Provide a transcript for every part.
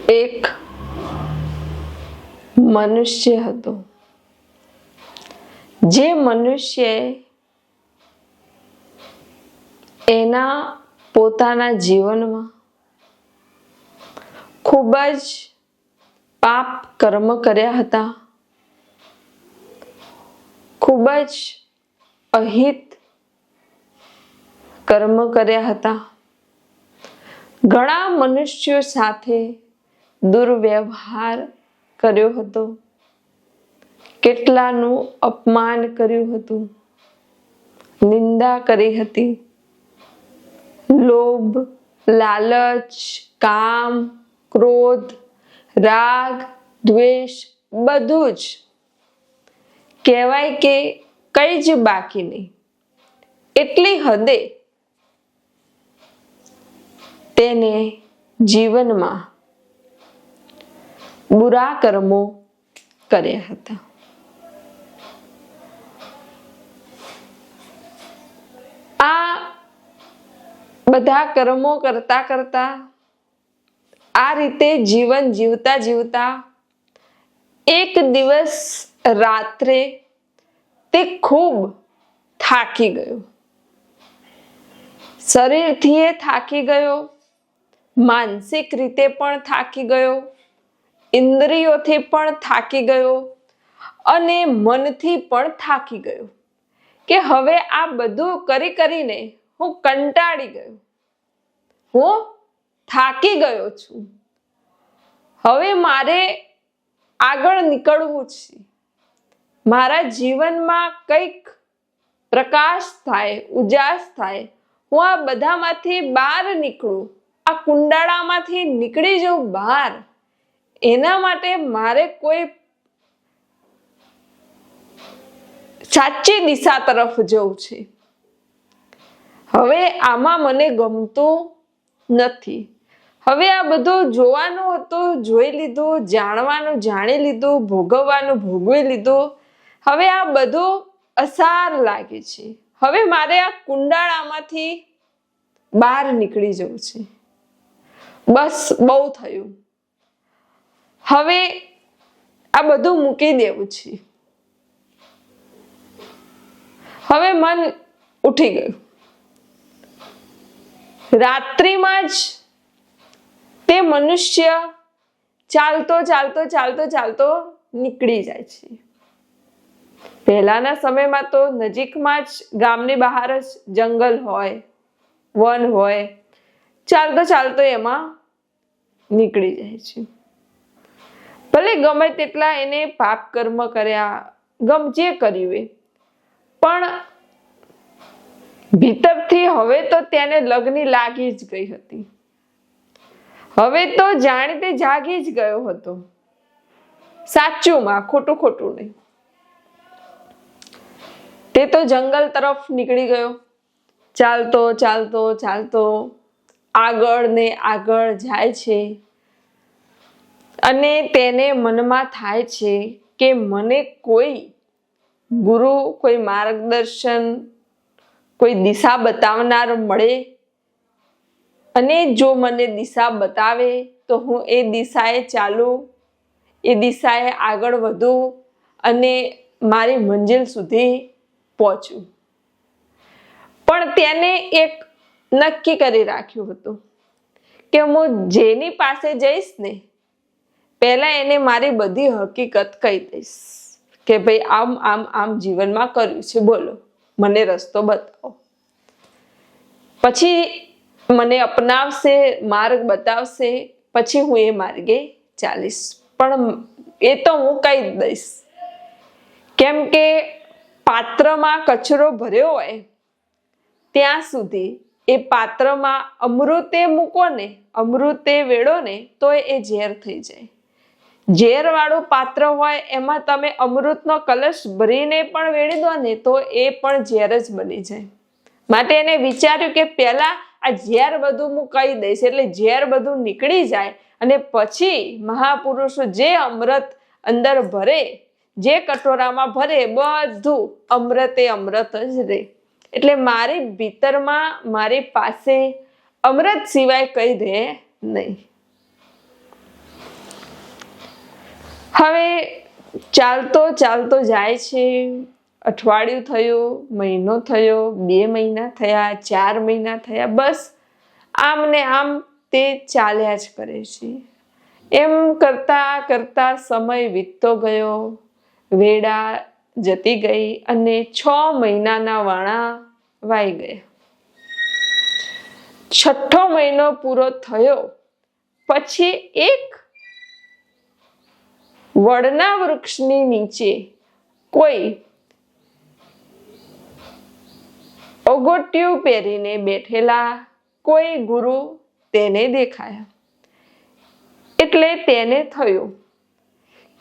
એક મનુષ્ય હતો, જે મનુષ્યએ એના પોતાના જીવનમાં ખૂબ જ પાપ કર્મ કર્યા હતા, ખૂબ જ અહિત કર્મ કર્યા હતા, ઘણા મનુષ્યો સાથે દુર્વ્યવહાર કર્યો હતો, કેટલાનું અપમાન કર્યું હતું, નિંદા કરી હતી, લોભ, લાલચ, કામ, ક્રોધ, રાગ, દ્વેષ બધું જ કહેવાય કે કઈ જ બાકી નહીં, એટલી હદે તેને જીવનમાં બુરા કર્મો કર્યા હતા. આ બધા કર્મો કરતા કરતા આ રીતે જીવન જીવતા જીવતા એક દિવસ રાત્રે તે ખૂબ થાકી ગયો. શરીરથી એ થાકી ગયો, માનસિક રીતે પણ થાકી ગયો, ઇન્દ્રિયોથી પણ થાકી ગયો અને મનથી પણ થાકી ગયો કે હવે આ બધું કરી કરીને હું કંટાળી ગયો, હું થાકી ગયો છું, હવે મારે આગળ નીકળવું છે, મારા જીવનમાં કંઈક પ્રકાશ થાય, ઉજાસ થાય, હું આ બધામાંથી બહાર નીકળું, આ કુંડાળામાંથી નીકળી જાઉં બહાર, એના માટે મારે કોઈ સાચી દિશા તરફ જવું છે. હવે આમાં મને ગમતું નથી, હવે આ બધું જોવાનું હતું જોઈ લીધું, જાણવાનું જાણી લીધું, ભોગવવાનું ભોગવી લીધું, હવે આ બધું અસાર લાગે છે, હવે મારે આ કુંડાળામાંથી બહાર નીકળી જવું છે, બસ બહુ થયું, હવે આ બધું મૂકી દેવું છે. હવે મન ઉઠી ગયું. રાત્રિમાં જ તે મનુષ્ય ચાલતો ચાલતો ચાલતો ચાલતો નીકળી જાય છે. પહેલાના સમયમાં તો નજીકમાં જ ગામની બહાર જ જંગલ હોય, વન હોય, ચાલતો ચાલતો એમાં નીકળી જાય છે. ભલે ગમે તેટલા એને પાપ કર્મ કર્યા, ગમ જે કર્યું એ, પણ ભીતરથી હવે તો તેને લગની લાગી જ ગઈ હતી. હવે તો જાણે તે જાગી જ ગયો હતો, સાચુંમાં, ખોટું ખોટું નહીં. તે તો જંગલ તરફ નીકળી ગયો, ચાલતો ચાલતો ચાલતો આગળ ને આગળ જાય છે અને તેને મનમાં થાય છે કે મને કોઈ ગુરુ, કોઈ માર્ગદર્શન, કોઈ દિશા બતાવનાર મળે અને જો મને દિશા બતાવે તો હું એ દિશાએ ચાલું, એ દિશાએ આગળ વધું અને મારી મંજિલ સુધી પહોંચું. પણ તેને એક નક્કી કરી રાખ્યું હતું કે હું જેની પાસે જઈશ ને પહેલા એને મારી બધી હકીકત કહી દઈશ કે ભાઈ આમ આમ આમ જીવનમાં કર્યું છે, બોલો મને રસ્તો બતાવો. પછી મને અપનાવશે, માર્ગ બતાવશે, પછી હું એ માર્ગે ચાલીશ. પણ એ તો હું કહી દઈશ, કેમ કે પાત્રમાં કચરો ભર્યો હોય ત્યાં સુધી એ પાત્રમાં અમૃતે મૂકો ને, અમૃતે વેડો ને તો એ ઝેર થઈ જાય. ઝેર વાળું પાત્ર હોય એમાં તમે અમૃતનો કલશ ભરીને પણ વેડી દો ને તો એ પણ ઝેર જ બની જાય. માટે એને વિચાર્યું કે પહેલા આ ઝેર બધું હું કહી દઈશ એટલે ઝેર બધું નીકળી જાય અને પછી મહાપુરુષો જે અમૃત અંદર ભરે, જે કટોરામાં ભરે બધું અમૃતે અમૃત જ રહે. એટલે મારી ભીતરમાં, મારી પાસે અમૃત સિવાય કઈ રહે નહીં. હવે ચાલતો ચાલતો જાય છે. અઠવાડિયું થયું, મહિનો થયો, 2 મહિના થયા, 4 મહિના થયા, બસ આમ ને આમ તે ચાલ્યા જ કરે છે. એમ કરતા કરતા સમય વીતતો ગયો, વેળા જતી ગઈ અને 6 મહિનાના વાણા વાઈ ગયા. 6થો મહિનો પૂરો થયો પછી એક વડના વૃક્ષની નીચે કોઈ ઓગોટિયું પહેરીને બેઠેલા કોઈ ગુરુ તેને દેખાયા. એટલે તેને થયું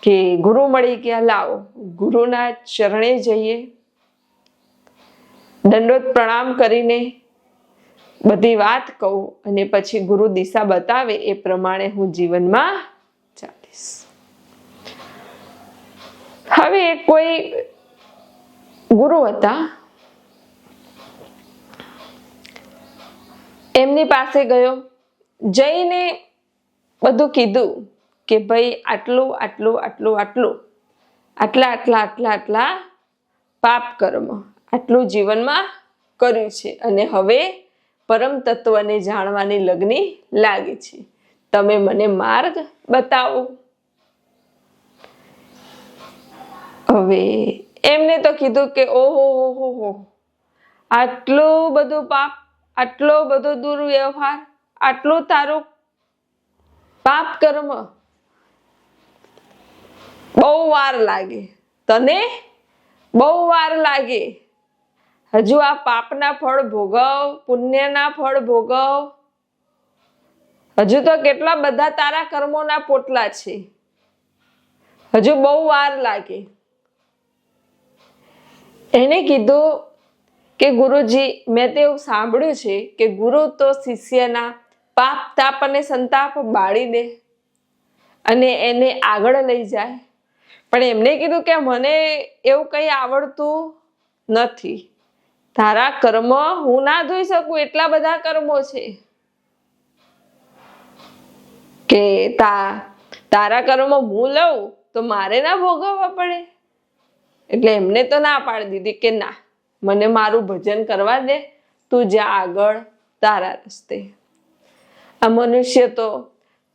કે ગુરુ મળી ગયા, લાવો ગુરુના ચરણે જઈએ, દંડોત પ્રણામ કરીને બધી વાત કહું અને પછી ગુરુ દિશા બતાવે એ પ્રમાણે હું જીવનમાં ચાલીશ. હવે કોઈ ગુરુ હતા, એમની પાસે ગયો, જઈને બધું કીધું કે ભાઈ આટલું આટલું આટલું આટલું આટલા આટલા આટલા આટલા પાપ કર્મ આટલું જીવનમાં કર્યું છે અને હવે પરમ તત્વને જાણવાની લગ્ની લાગી છે. તમે મને માર્ગ બતાવો. હવે એમને તો કીધું કે ઓહો હો હો, આટલું બધું પાપ, આટલો બધો દુર્વ્યવહાર, આટલું તારું પાપ કર્મ, બહુ વાર લાગે તને, બહુ વાર લાગે. હજુ આ પાપના ફળ ભોગવ, પુણ્યના ફળ ભોગવ. હજુ તો કેટલા બધા તારા કર્મોના પોટલા છે, હજુ બહુ વાર લાગે. એને કીધું કે ગુરુજી, મેં તો એવું સાંભળ્યું છે કે ગુરુ તો શિષ્યના પાપ તાપ અને સંતાપ બાળી દે અને એને આગળ લઈ જાય. પણ એમને કીધું કે મને એવું કંઈ આવડતું નથી. તારા કર્મ હું ના ધોઈ શકું, એટલા બધા કર્મો છે કે તારા કર્મ હું લઉં તો મારે ના ભોગવવા પડે. એટલે એમને તો ના પાડી દીધી કે ના, મને મારું ભજન કરવા દે, તું જા આગળ તારા રસ્તે. આ મનુષ્ય તો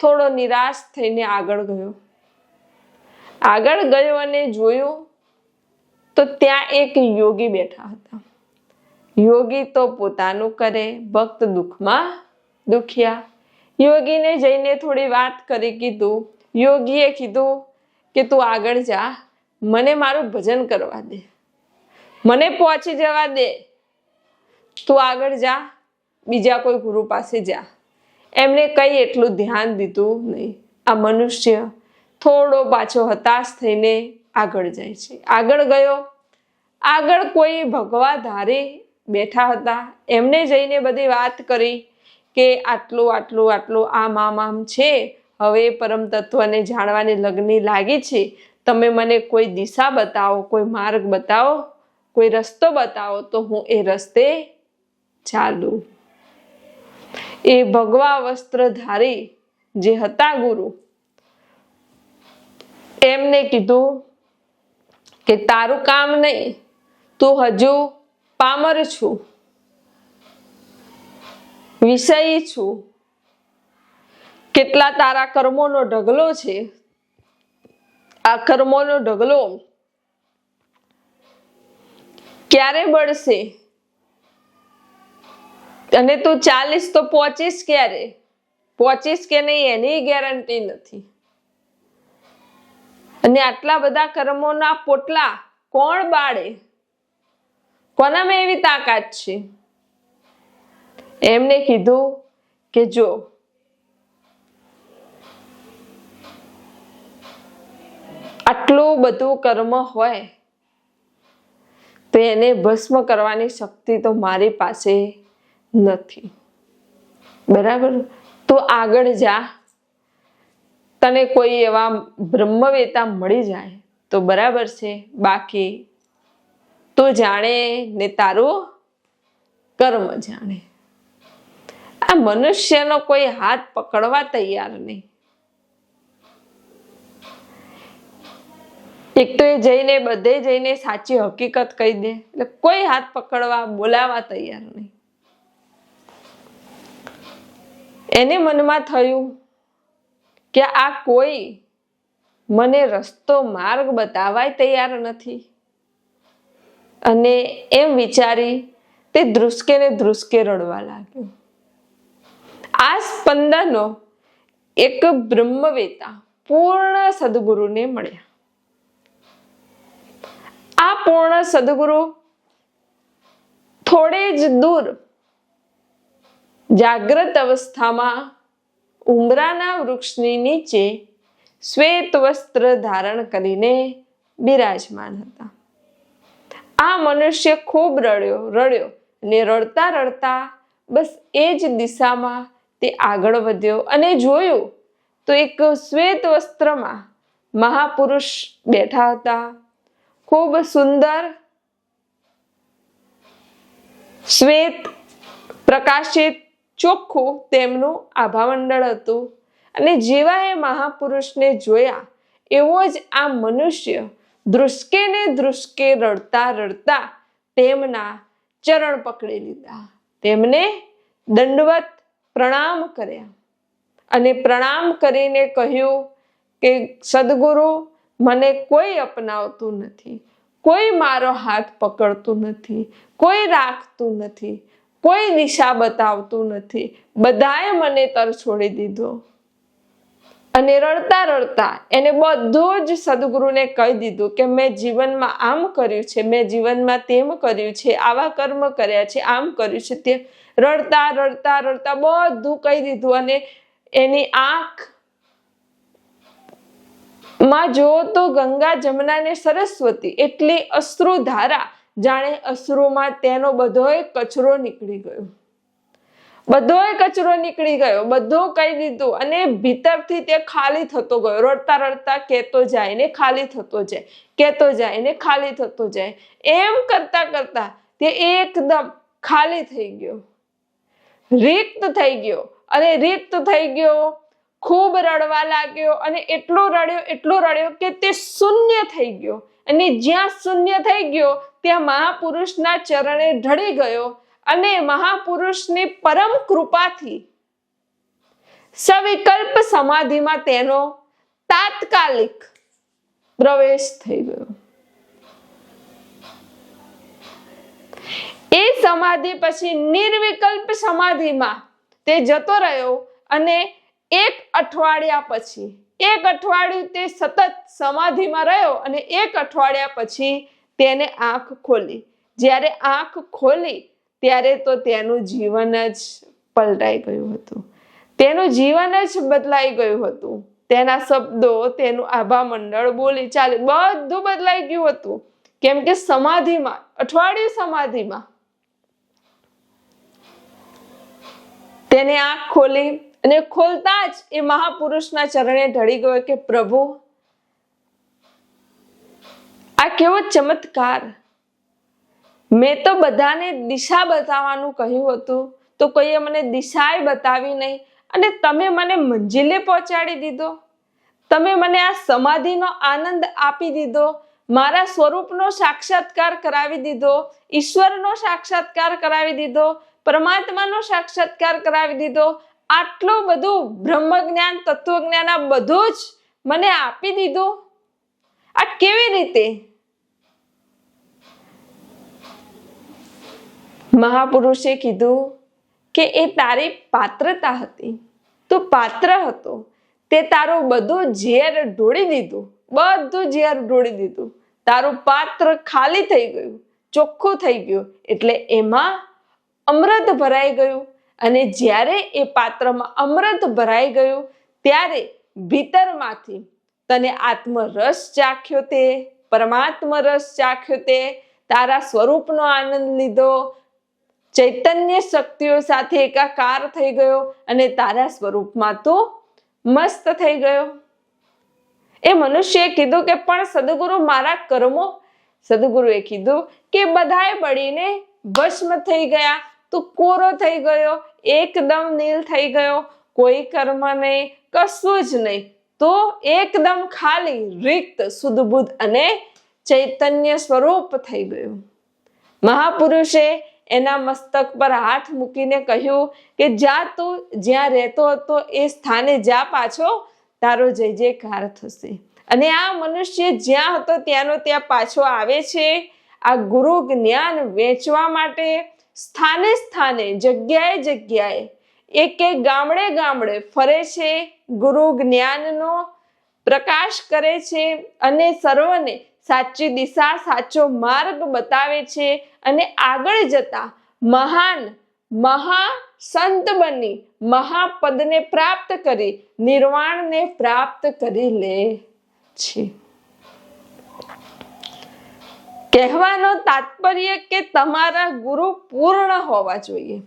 થોડો નિરાશ થઈને આગળ ગયો. આગળ ગયો અને જોયું તો ત્યાં એક યોગી બેઠા હતા. યોગી તો પોતાનું કરે, ભક્ત દુઃખમાં દુખ્યા. યોગીને જઈને થોડી વાત કરી, કીધું. યોગીએ કીધું કે તું આગળ જા, મને મારું ભજન કરવા દે, મને પહોંચી જવા દે, તું આગળ જા, બીજા કોઈ ગુરુ પાસે જા. એમને કઈ એટલું ધ્યાન દીધું નહીં. આ મનુષ્ય થોડો પાછો હતાશ થઈને આગળ જાય છે. આગળ ગયો, આગળ કોઈ ભગવાધારી બેઠા હતા. એમને જઈને બધી વાત કરી કે આટલું આટલું આટલું આમ આમ આમ છે, હવે પરમ તત્વને જાણવાની લગ્ની લાગી છે, તમે મને કોઈ દિશા બતાવો, કોઈ માર્ગ બતાવો, કોઈ રસ્તો બતાવો તો હું એ રસ્તે ચાલું. એ ભગવા વસ્ત્રધારી જે હતા ગુરુ, એમને કીધું કે તારું કામ નહીં, તું હજુ પામર છું, વિષયી છું. કેટલા તારા કર્મોનો ઢગલો છે, આ કર્મોનો ઢગલો ક્યારે બળશે અને તું ચાલીસ તો પહોંચીશ ક્યારે, પહોંચીશ કે નહીં એની ગેરંટી નથી. અને આટલા બધા કર્મોના પોટલા કોણ બાળે, કોનામાં એવી તાકાત છે? એમને કીધું કે જો આટલું બધું કર્મ હોય તો એને ભસ્મ કરવાની શક્તિ તો મારી પાસે નથી. બરાબર? તો આગળ જા, તને કોઈ એવા બ્રહ્મવેતા મળી જાય તો બરાબર છે, બાકી તું જાણે ને તારું કર્મ જાણે. આ મનુષ્યનો કોઈ હાથ પકડવા તૈયાર નહીં. એક તો એ જઈને બધે જઈને સાચી હકીકત કહી દે, એટલે કોઈ હાથ પકડવા બોલાવા તૈયાર નહીં. એને મનમાં થયું કે આ કોઈ મને રસ્તો માર્ગ બતાવાય તૈયાર નથી, અને એમ વિચારી તે ધ્રુસકે ને ધ્રુસકે રડવા લાગ્યો. આ સ્પંદનો એક બ્રહ્મવેતા પૂર્ણ સદગુરુને મળ્યા. આ પૂર્ણ સદગુરુ થોડે જ દૂર જાગ્રત અવસ્થામાં ઉમરાના વૃક્ષની નીચે શ્વેત વસ્ત્ર ધારણ કરીને બિરાજમાન હતા. આ મનુષ્ય ખૂબ રડ્યો અને રડતા રડતા બસ એ જ દિશામાં તે આગળ વધ્યો અને જોયું તો એક શ્વેત વસ્ત્રમાં મહાપુરુષ બેઠા હતા. ખૂબ સુંદર શ્વેત પ્રકાશિત ચોખ્ખું તેમનું આભામંડળ હતું, અને જેવા એ મહાપુરુષને જોયા એવો જ આ મનુષ્ય ધ્રુસકે ને ધ્રુસકે રડતા રડતા તેમના ચરણ પકડી લીધા, તેમને દંડવત પ્રણામ કર્યા અને પ્રણામ કરીને કહ્યું કે સદગુરુ, મને કોઈ અપનાવતું નથી, કોઈ મારો હાથ પકડતું નથી, કોઈ રાખતું નથી, કોઈ દિશા બતાવતું નથી, બધાએ મને તર છોડી દીધો. અને રડતા રડતા એને બધું જ સદગુરુને કહી દીધું કે મેં જીવનમાં આમ કર્યું છે, મેં જીવનમાં તેમ કર્યું છે, આવા કર્મ કર્યા છે, આમ કર્યું છે, તે રડતા રડતા રડતા બધું કહી દીધું. અને એની આંખ માં જો તો ગંગા, જમના ને સરસ્વતી એટલી અશ્રુધારા, જાણે અશ્રુમાં તેનો બધોય કચરો નીકળી ગયો, બધોય કચરો નીકળી ગયો, બધું કહી દીધું. અને ભીતરથી તે ખાલી થતો ગયો, રડતા રડતા કહેતો જાય ને ખાલી થતો જાય, કહેતો જાય ને ખાલી થતો જાય. એમ કરતા કરતા તે એકદમ ખાલી થઈ ગયો, રિક્ત થઈ ગયો. અને રિક્ત થઈ ગયો, ખૂબ રડવા લાગ્યો અને એટલો રડ્યો કે તે શૂન્ય થઈ ગયો. અને જ્યાં શૂન્ય થઈ ગયો ત્યાં મહાપુરુષના ચરણે ઢળી ગયો, અને મહાપુરુષની પરમ કૃપાથી સવિકલ્પ સમાધિમાં તેનો તાત્કાલિક પ્રવેશ થઈ ગયો. એ સમાધિ પછી નિર્વિકલ્પ સમાધિમાં તે જતો રહ્યો, અને એક અઠવાડિયું તે સતત સમાધિમાં રહ્યો, અને એક અઠવાડિયા પછી તેને આંખ ખોલી. જ્યારે આંખ ખોલી ત્યારે તો તેનું જીવન જ પલટાઈ ગયું હતું, તેનું જીવન જ બદલાઈ ગયું હતું. તેના શબ્દો, તેનું આભામંડળ, બોલી ચાલી બધું બદલાઈ ગયું હતું. કેમ કે સમાધિમાં, અઠવાડિયું સમાધિમાં તેને આંખ ખોલી, અને ખોલતા જ એ મહાપુરુષના ચરણે ઢળી ગયો કે પ્રભુ, આ કેવો ચમત્કાર! મેં તો બધાને દિશા બતાવવાનું કહ્યું હતું, તો કોઈએ મને દિશાએ બતાવી નહીં, અને તમે મને મંજિલે પહોંચાડી દીધો. તમે મને આ સમાધિનો આનંદ આપી દીધો, મારા સ્વરૂપનો સાક્ષાત્કાર કરાવી દીધો, ઈશ્વરનો સાક્ષાત્કાર કરાવી દીધો, પરમાત્માનો સાક્ષાત્કાર કરાવી દીધો. આટલું બધું બ્રહ્મ જ્ઞાન, તત્વજ્ઞાન આ બધું જ મને આપી દીધું. આ કેવી રીતે? મહાપુરુષે કીધું કે એ તારી પાત્રતા હતી, તું પાત્ર હતો, તે તારું બધું ઝેર ઢોળી દીધું, બધું ઝેર ઢોળી દીધું. તારું પાત્ર ખાલી થઈ ગયું, ચોખ્ખું થઈ ગયું, એટલે એમાં અમૃત ભરાઈ ગયું. અને જ્યારે એ પાત્રમાં અમૃત ભરાઈ ગયું ત્યારે ભીતરમાંથી તને આત્મરસ ચાખ્યો, તે પરમાત્મ રસ ચાખ્યો, તે તારા સ્વરૂપનો આનંદ લીધો, ચૈતન્ય શક્તિઓ સાથે એકાકાર થઈ ગયો, અને તારા સ્વરૂપમાં તો મસ્ત થઈ ગયો. એ મનુષ્યએ કીધું કે પણ સદગુરુ, મારા કર્મો? સદગુરુએ કીધું કે બધાએ બળીને ભસ્મ થઈ ગયા, તું કોરો થઈ ગયો, એકદમ નીલ થઈ ગયો, કોઈ કર્મ નહીં, કશું જ નહીં, તો એકદમ ખાલી, રિક્ત, શુદ્ધ અને ચૈતન્ય સ્વરૂપ થઈ ગયું. મહાપુરુષે એના મસ્તક પર હાથ મૂકીને કહ્યું કે જા તું જ્યાં રહેતો હતો એ સ્થાને જા પાછો, તારો જય જયકાર થશે. અને આ મનુષ્ય જ્યાં હતો ત્યાંનો ત્યાં પાછો આવે છે. આ ગુરુ જ્ઞાન વેચવા માટે સ્થાને સ્થાને, જગ્યાએ જગ્યાએ, એક એક ગામડે ગામડે ફરે છે, ગુરુ જ્ઞાનનો પ્રકાશ કરે છે અને સર્વને સાચી દિશા, સાચો માર્ગ બતાવે છે. અને આગળ જતા મહા સંત બની મહાપદને પ્રાપ્ત કરી નિર્વાણને પ્રાપ્ત કરી લે છે. કહેવાનો તાત્પર્ય કે તમારા ગુરુ પૂર્ણ હોવા જોઈએ.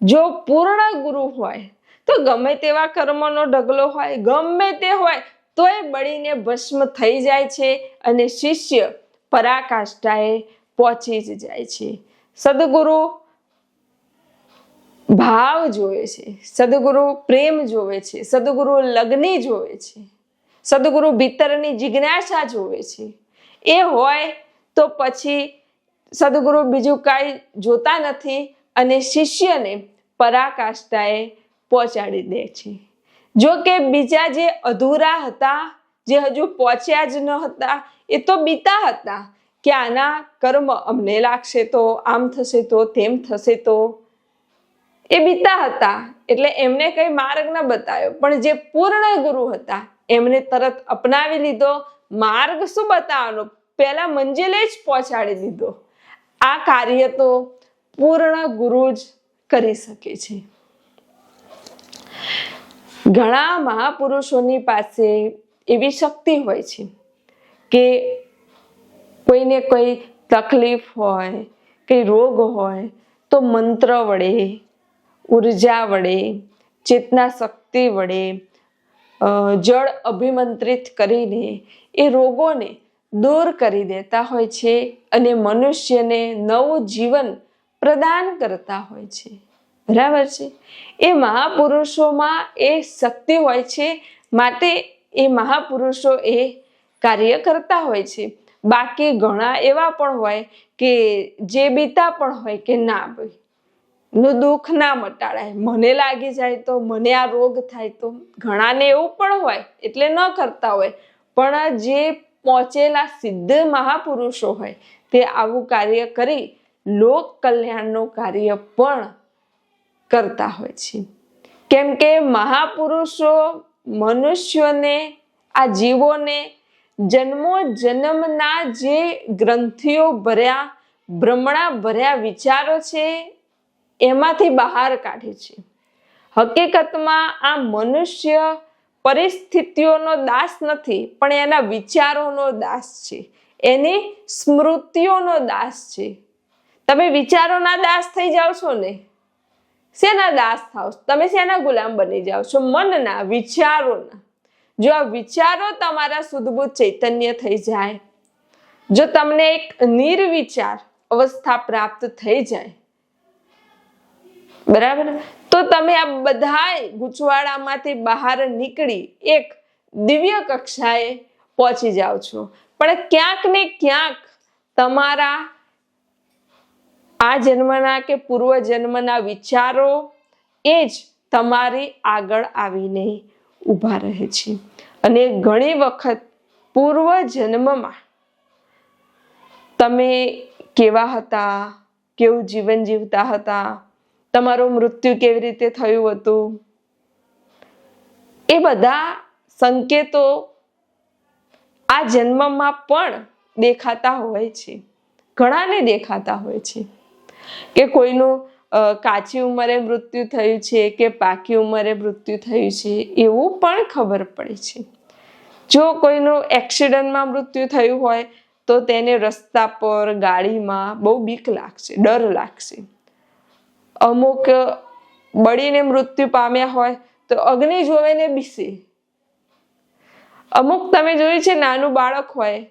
જો પૂર્ણ ગુરુ હોય તો ગમે તેવા કર્મનો ઢગલો હોય, ગમે તે હોય, તો એ બળીને ભસ્મ થઈ જાય છે અને શિષ્ય પરાકાષ્ઠાએ પહોંચી જ જાય છે. સદગુરુ ભાવ જોવે છે, સદગુરુ પ્રેમ જોવે છે, સદગુરુ લગ્ની જોવે છે, સદગુરુ ભીતરની જિજ્ઞાસા જોવે છે. એ હોય તો પછી સદગુરુ બીજું કાંઈ જોતા નથી અને શિષ્યને પરાકાષ્ઠાએ પહોંચાડી દે છે. જો કે બીજા જે અધૂરા હતા, જે હજુ પહોંચ્યા જ ન હતા, એ તો બીતા હતા કે આના કર્મ અમને લાગશે તો, આમ થશે તો, તેમ થશે તો, એ બીતા હતા. એટલે એમને કઈ માર્ગ ન બતાવ્યો. પણ જે પૂર્ણ ગુરુ હતા એમને તરત અપનાવી લીધો. માર્ગ શું બતાવવાનો, પહેલા મંજિલે જ પહોંચાડી દીધો. આ કાર્ય તો પૂર્ણ ગુરુ જ કરી શકે છે. ઘણા મહાપુરુષોની પાસે એવી શક્તિ હોય છે કે કોઈને કોઈ તકલીફ હોય, કઈ રોગ હોય, તો મંત્ર વડે, ઉર્જા વડે, ચેતના શક્તિ વડે, જળ અભિમંત્રિત કરીને એ રોગોને દૂર કરી દેતા હોય છે અને મનુષ્યને નવું જીવન પ્રદાન કરતા હોય છે. બરાબર છે? એ મહાપુરુષોમાં એ શક્તિ હોય છે, માટે એ મહાપુરુષો એ કાર્ય કરતા હોય છે. બાકી ઘણા એવા પણ હોય કે જે બીતા પણ હોય કે ના ભાઈ નું દુઃખ ના મટાડાય, મને લાગી જાય તો, મને આ રોગ થાય તો. ઘણાને એવું પણ હોય એટલે ન કરતા હોય. પણ જે પહોંચેલા સિદ્ધ મહાપુરુષો હોય તે આવું કાર્ય કરી લોક કલ્યાણનું કાર્ય પણ કરતા હોય છે. કેમ કે મહાપુરુષો મનુષ્યોને, આ જીવોને જન્મો જન્મના જે ગ્રંથિઓ ભર્યા, ભ્રમણા ભર્યા વિચારો છે એમાંથી બહાર કાઢે છે. હકીકતમાં આ મનુષ્ય પરિસ્થિતિઓનો દાસ નથી, પણ એના વિચારોનો દાસ છે, એની સ્મૃતિઓનો દાસ છે. તમે વિચારોના દાસ થઈ જાઓ છો ને, શેના દાસ થાવ? તમે શેના ગુલામ બની જાઓ છો? મનના, વિચારોના. જો આ વિચારો તમારા શુદ્ધબુદ્ધ ચૈતન્ય થઈ જાય, જો તમને એક નિર્વિચાર અવસ્થા પ્રાપ્ત થઈ જાય, બરાબર, તો તમે આ બધા ગૂંચવાડામાંથી બહાર નીકળી એક દિવ્ય કક્ષાએ પહોંચી જાઓ છો. પણ ક્યાંક ને ક્યાંક તમારા આ જન્મના કે પૂર્વ જન્મના વિચારો એ જ તમારી આગળ આવીને ઊભા રહે છે. અને ઘણી વખત પૂર્વ જન્મમાં તમે કેવા હતા, કેવું જીવન જીવતા હતા, તમારું મૃત્યુ કેવી રીતે થયું હતું, એ બધા સંકેતો આ જન્મમાં પણ દેખાતા હોય છે. ઘણાને દેખાતા હોય છે કે કોઈનું કાચી ઉંમરે મૃત્યુ થયું છે કે પાકી ઉંમરે મૃત્યુ થયું છે, એવું પણ ખબર પડે છે. જો કોઈનું એક્સિડન્ટમાં મૃત્યુ થયું હોય તો તેને રસ્તા પર, ગાડીમાં બહુ બીક લાગશે, ડર લાગશે. અમુક બળીને મૃત્યુ પામ્યા હોય તો અગ્નિ જોવે ને બીસે. અમુક તમે જોયું છે નાનું બાળક હોય,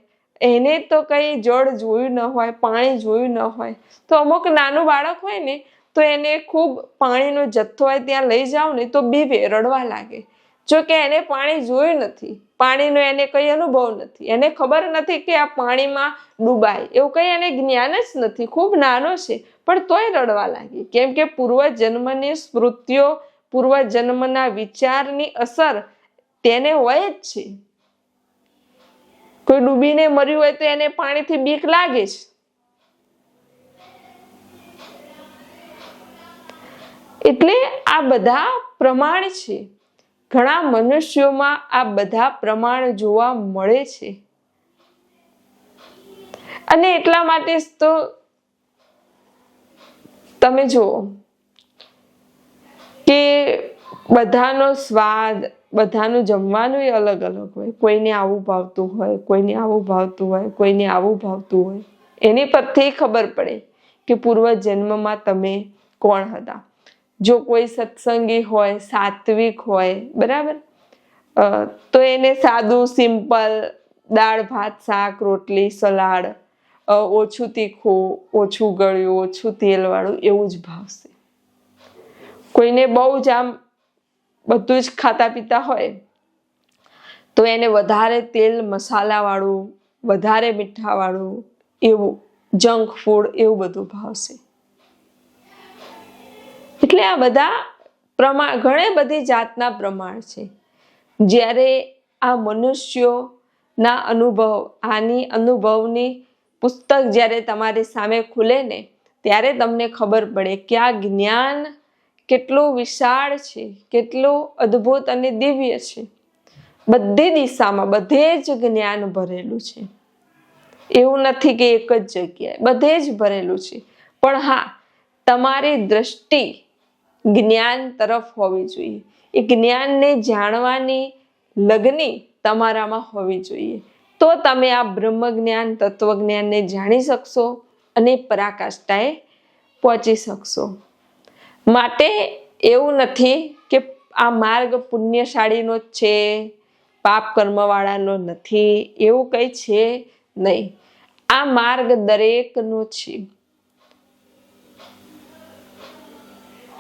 એને તો કઈ જળ જોયું ન હોય, પાણી જોયું ન હોય, તો અમુક નાનું બાળક હોય ને તો એને ખૂબ પાણીનો જથ્થો હોય ત્યાં લઈ જાઓ ને તો બીવે, રડવા લાગે. જો કે એને પાણી જોયું નથી, પાણીનો એને કઈ અનુભવ નથી, એને ખબર નથી કે આ પાણીમાં ડૂબાય, એવું કઈ એને જ્ઞાન જ નથી, ખૂબ નાનો છે, પણ તોય રડવા લાગી. કેમ કે પૂર્વજન્મની સ્મૃતિઓ, પૂર્વજન્મના વિચારની અસર તેને હોય જ છે. કોઈ ડૂબીને મર્યું હોય તો એને પાણીથી બીક લાગે છે. એટલે આ બધા પ્રમાણ છે. ઘણા મનુષ્યોમાં આ બધા પ્રમાણ જોવા મળે છે. અને એટલા માટે જ તો તમે જુઓ કે બધાનો સ્વાદ, બધાનું જમવાનું અલગ અલગ હોય. કોઈને આવું ભાવતું હોય, કોઈને આવું ભાવતું હોય, કોઈને આવું ભાવતું હોય. એની પરથી ખબર પડે કે પૂર્વ જન્મમાં તમે કોણ હતા. જો કોઈ સત્સંગી હોય, સાત્વિક હોય, બરાબર, તો એને સાદું સિમ્પલ દાળ ભાત શાક રોટલી સલાડ, ઓછું તીખું, ઓછું ગળ્યું, ઓછું તેલવાળું એવું જ ભાવશે. કોઈને બહુ જ આમ બધું જ ખાતા પીતા હોય તો એને વધારે તેલ મસાલાવાળું, વધારે મીઠાવાળું, એવું જંક ફૂડ એવું બધું ભાવશે. એટલે આ બધા પ્રમાણ, ઘણી બધી જાતના પ્રમાણ છે. જ્યારે આ મનુષ્યોના અનુભવ, આની અનુભવની પુસ્તક જ્યારે તમારી સામે ખુલે ને ત્યારે તમને ખબર પડે કે આ જ્ઞાન કેટલું વિશાળ છે, કેટલું અદ્ભુત અને દિવ્ય છે. બધી દિશામાં બધે જ જ્ઞાન ભરેલું છે. એવું નથી કે એક જ જગ્યાએ, બધે જ ભરેલું છે. પણ હા, તમારી દ્રષ્ટિ જ્ઞાન તરફ હોવી જોઈએ. એ જ્ઞાનને જાણવાની લગની તમારામાં હોવી જોઈએ. તો તમે આ બ્રહ્મ જ્ઞાન, તત્વજ્ઞાનને જાણી શકશો અને પરાકાષ્ઠાએ પહોંચી શકશો. માટે એવું નથી કે આ માર્ગ પુણ્યશાળીનો જ છે, પાપ કર્મવાળાનો નથી, એવું કંઈ છે નહીં. આ માર્ગ દરેકનો છે.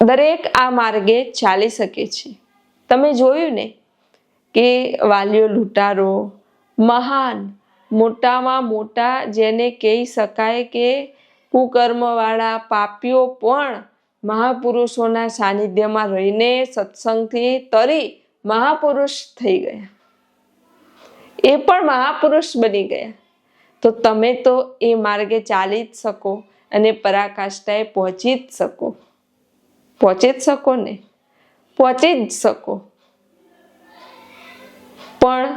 દરેક આ માર્ગે ચાલી શકે છે. તમે જોયું ને કે વાલિયો લૂંટારો, મહાન, મોટામાં મોટા જેને કહી શકાય કે કુકર્મવાળા પાપીઓ પણ મહાપુરુષોના સાનિધ્યમાં રહીને સત્સંગથી તરી મહાપુરુષ થઈ ગયા. એ પણ મહાપુરુષ બની ગયા. તો તમે તો એ માર્ગે ચાલી જ શકો અને પરાકાષ્ઠાએ પહોંચી જ શકો. પહોંચી જ શકો ને, પહોંચી જ શકો. પણ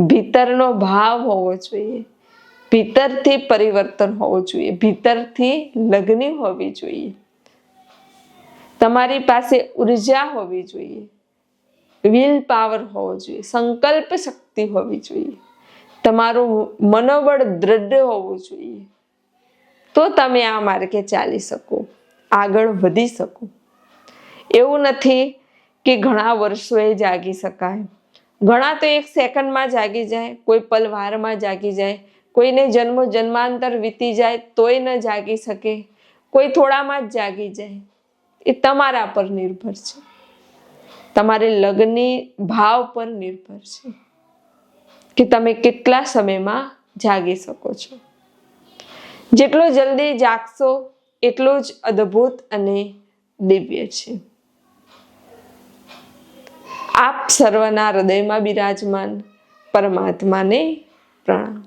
ભીતરનો ભાવ હોવો જોઈએ, ભીતરથી પરિવર્તન હોવું જોઈએ, ભીતરથી લગ્ન હોવી જોઈએ. તમારી પાસે ઉર્જા હોવી જોઈએ, વિલ પાવર હોવો જોઈએ, સંકલ્પ શક્તિ હોવી જોઈએ, તમારું મનોબળ દ્રઢ હોવું જોઈએ. તો તમે આ માર્ગે ચાલી શકો, આગળ વધી શકો. એવું નથી કે ઘણા વર્ષોએ જાગી શકાય. ઘણા તો એક સેકન્ડમાં જાગી જાય, કોઈ પલવારમાં જાગી જાય, કોઈને જન્મો જન્માંતર વીતી જાય તોય ન જાગી શકે, કોઈ થોડામાં જ જાગી જાય. એ તમારા પર નિર્ભર છે, તમારે લગ્નની ભાવ પર નિર્ભર છે કે તમે કેટલા સમયમાં જાગી શકો છો. જેટલું જલ્દી જાગશો એટલું જ અદ્ભુત અને દિવ્ય છે. આપ સર્વના હૃદયમાં બિરાજમાન પરમાત્માને પ્રણામ.